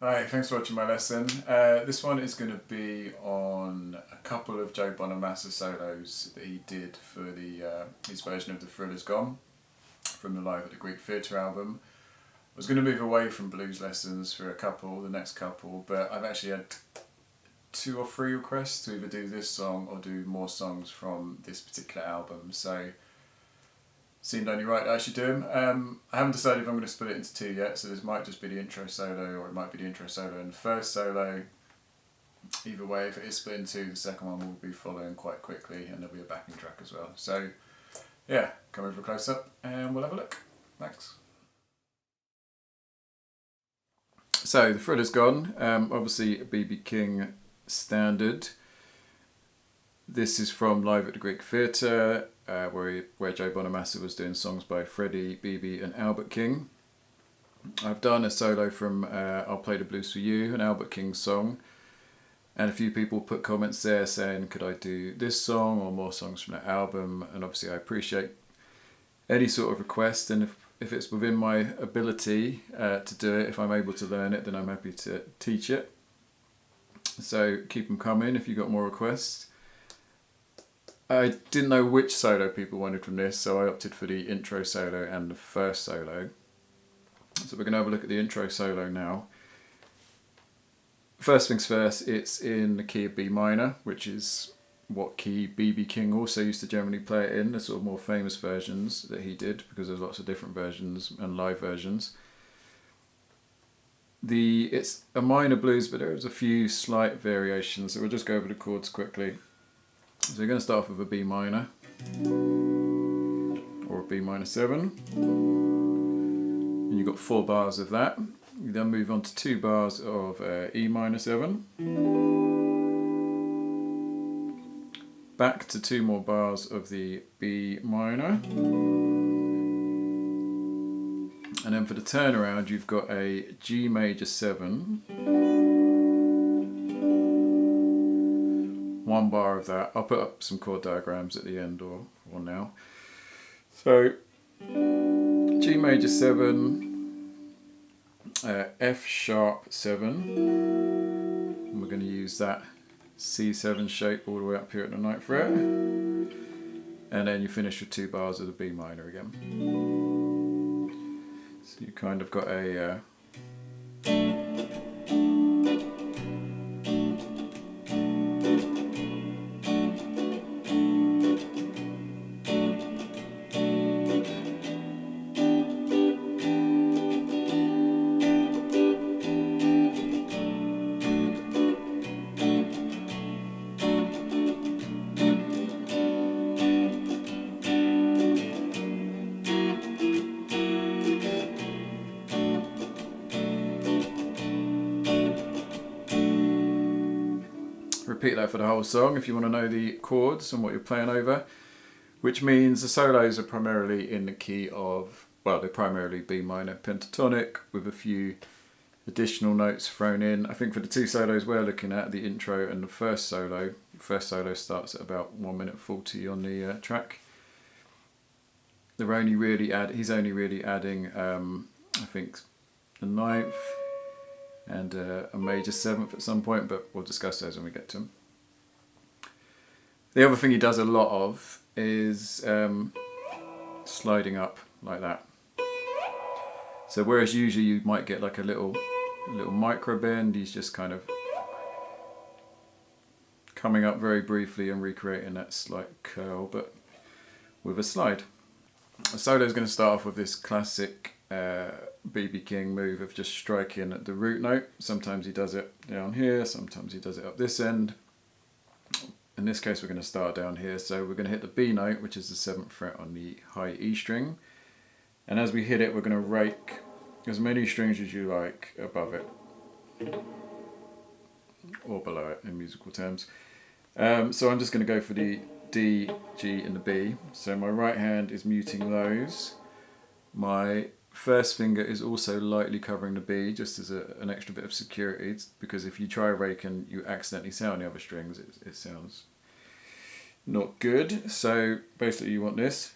Hi, thanks for watching my lesson. This one is going to be on a couple of Joe Bonamassa solos that he did for his version of The Thriller's Gone from the Live at the Greek Theatre album. I was going to move away from blues lessons for the next couple, but I've actually had 2 or 3 requests to either do this song or do more songs from this particular album, so seemed only right that I should do them. I haven't decided if I'm going to split it into 2 yet, so this might just be the intro solo or it might be the intro solo and the first solo. Either way, if it is split in 2, the second one will be following quite quickly and there'll be a backing track as well. So yeah, come over close up and we'll have a look. Thanks. So The Thriller's Gone, obviously a B.B. King standard. This is from Live at the Greek Theatre, where Joe Bonamassa was doing songs by Freddie, B.B. and Albert King. I've done a solo from I'll Play the Blues for You, an Albert King song, and a few people put comments there saying could I do this song or more songs from that album, and obviously I appreciate any sort of request, and if it's within my ability to do it, if I'm able to learn it, then I'm happy to teach it. So keep them coming if you've got more requests. I didn't know which solo people wanted from this, so I opted for the intro solo and the first solo. So we're going to have a look at the intro solo now. First things first, it's in the key of B minor, which is what key B.B. King also used to generally play it in, the sort of more famous versions that he did, because there's lots of different versions and live versions. It's a minor blues, but there's a few slight variations, so we'll just go over the chords quickly. So you're going to start off with a B minor, or a B minor 7, and you've got 4 bars of that. You then move on to 2 bars of E minor 7, back to 2 more bars of the B minor, and then for the turnaround you've got a G major 7, 1 bar of that. I'll put up some chord diagrams at the end or now. So G major 7, F sharp 7, and we're going to use that C7 shape all the way up here at the 9th fret, and then you finish with 2 bars of the B minor again. So you kind of got a repeat that for the whole song if you want to know the chords and what you're playing over, which means the solos are primarily in the key of, well, they're primarily B minor pentatonic with a few additional notes thrown in. I think for the 2 solos we're looking at, the intro and the first solo starts at about 1 minute 40 on the track. He's only really adding I think the 9th and a major 7th at some point, but we'll discuss those when we get to them. The other thing he does a lot of is sliding up like that. So whereas usually you might get like a little micro bend, he's just kind of coming up very briefly and recreating that slight curl, but with a slide. The solo is going to start off with this classic B.B. King move of just striking the root note. Sometimes he does it down here, sometimes he does it up this end. In this case we're going to start down here, so we're going to hit the B note, which is the 7th fret on the high E string, and as we hit it we're going to rake as many strings as you like above it, or below it in musical terms. So I'm just going to go for the D, G and the B. So my right hand is muting those. My first finger is also lightly covering the B, just as an extra bit of security, because if you try rake and you accidentally sound the other strings, it sounds not good. So basically you want this.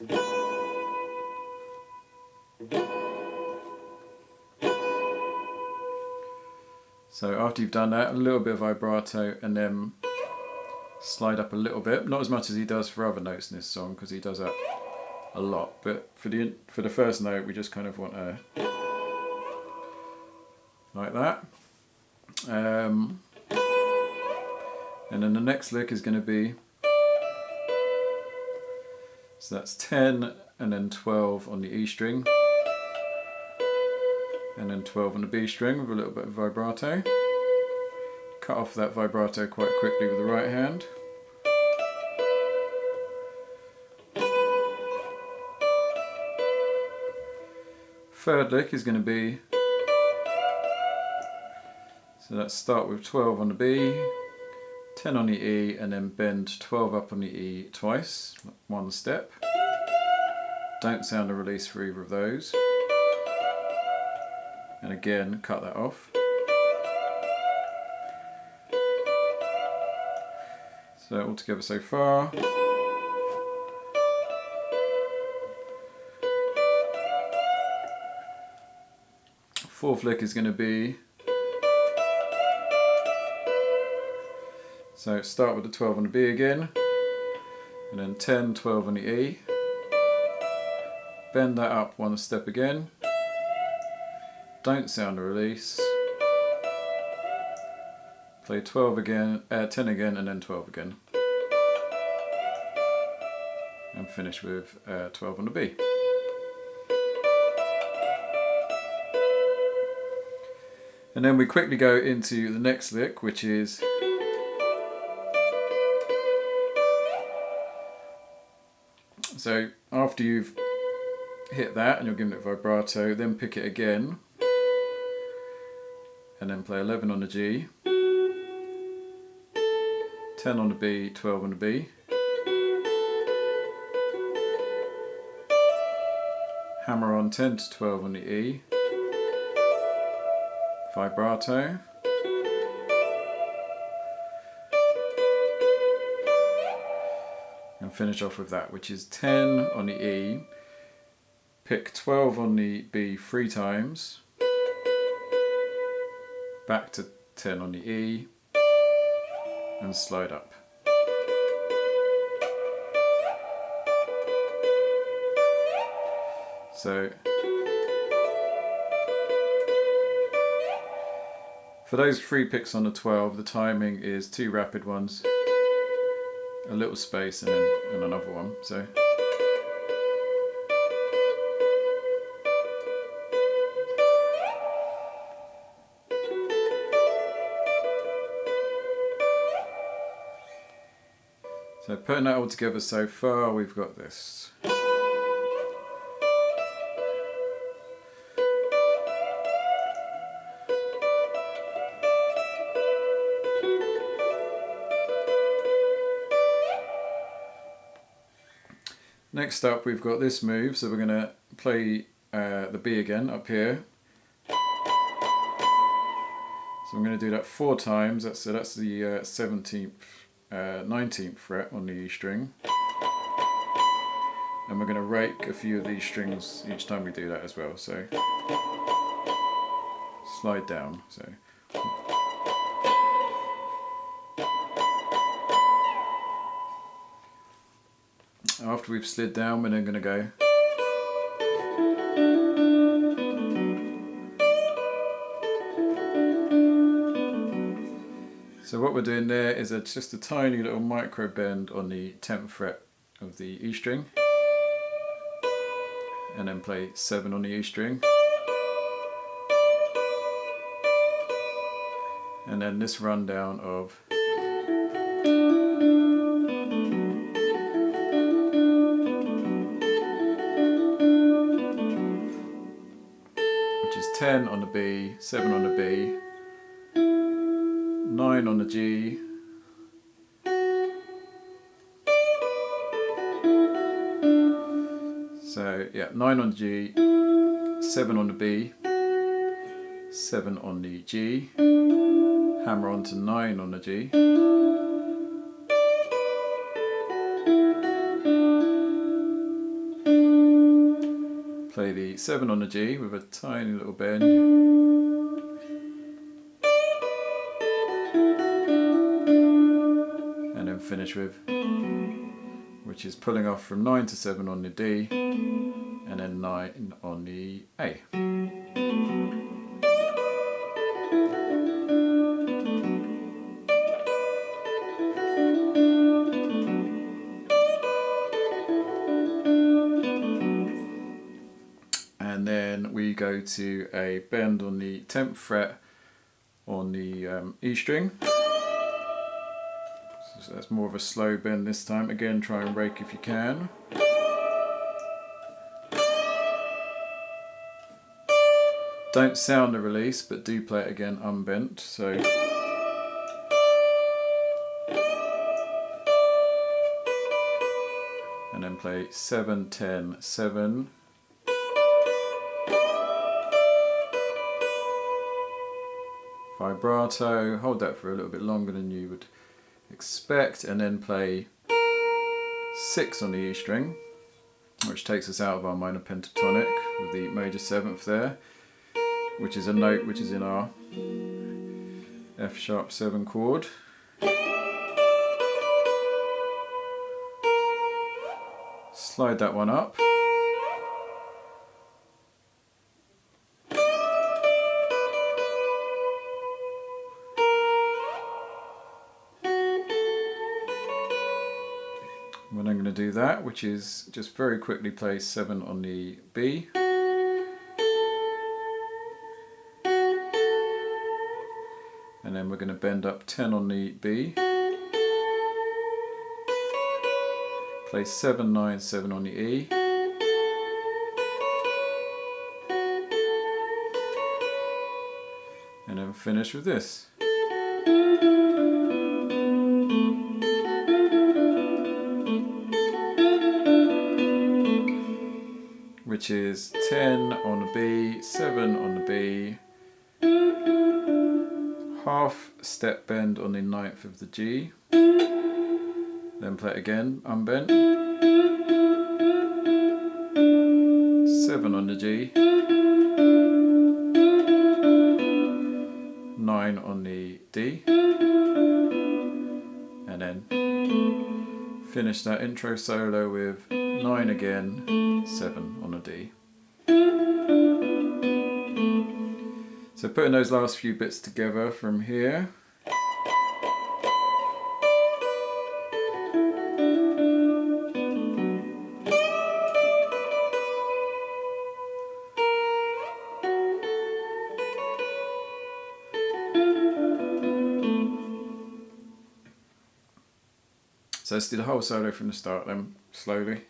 So after you've done that, a little bit of vibrato and then slide up a little bit. Not as much as he does for other notes in this song, because he does that a lot. But for the first note, we just kind of want to like that. And then the next lick is going to be, so that's 10 and then 12 on the E string, and then 12 on the B string with a little bit of vibrato. Cut off that vibrato quite quickly with the right hand. Third lick is going to be, so let's start with 12 on the B, 10 on the E, and then bend 12 up on the E twice, one step. Don't sound a release for either of those. And again, cut that off. So all together so far. Fourth lick is going to be, so start with the 12 on the B again, and then 10, 12 on the E. Bend that up one step again. Don't sound a release. Play 12 again, 10 again, and then 12 again. And finish with 12 on the B. And then we quickly go into the next lick, which is, so after you've hit that and you're giving it vibrato, then pick it again, and then play 11 on the G, 10 on the B, 12 on the B, hammer on 10 to 12 on the E, vibrato, and finish off with that, which is 10 on the E, pick 12 on the B 3 times, back to 10 on the E, and slide up. So for those 3 picks on the 12, the timing is 2 rapid ones, a little space, and then another one. So putting that all together so far, we've got this. Next up, we've got this move, so we're going to play the B again up here. So I'm going to do that 4 times. That's the 17th, 19th fret on the E string. And we're going to rake a few of these strings each time we do that as well. So slide down. So. After we've slid down, we're then going to go. So what we're doing there is just a tiny little micro bend on the 10th fret of the E string, and then play 7 on the E string, and then this rundown of which is 10 on the B, 7 on the B, 9 on the G, so yeah, 9 on the G, 7 on the B, 7 on the G, hammer on to 9 on the G, play the 7 on the G with a tiny little bend, finish with, which is pulling off from 9 to 7 on the D and then 9 on the A. And then we go to a bend on the 10th fret on the E string. So that's more of a slow bend this time. Again, try and rake if you can. Don't sound the release, but do play it again unbent. So and then play 7, 10, 7. Vibrato, hold that for a little bit longer than you would expect, and then play 6 on the E string, which takes us out of our minor pentatonic with the major 7th there, which is a note which is in our F sharp 7 chord. Slide that one up. We're then going to do that, which is just very quickly play 7 on the B. And then we're going to bend up 10 on the B. Play 7, 9, 7 on the E. And then finish with this. Which is 10 on the B, 7 on the B, half step bend on the 9th of the G, then play it again, unbent, 7 on the G, 9 on the D, and then finish that intro solo with 9 again, 7 on a D. So putting those last few bits together from here. So let's do the whole solo from the start then, slowly.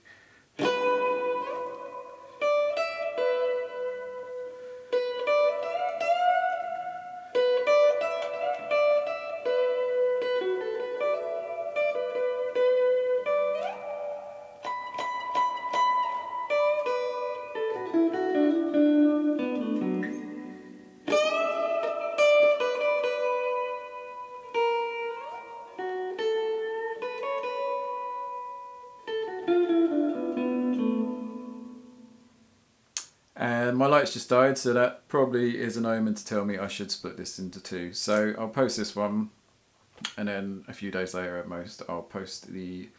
And my lights just died, so that probably is an omen to tell me I should split this into 2. So I'll post this one, and then a few days later at most I'll post the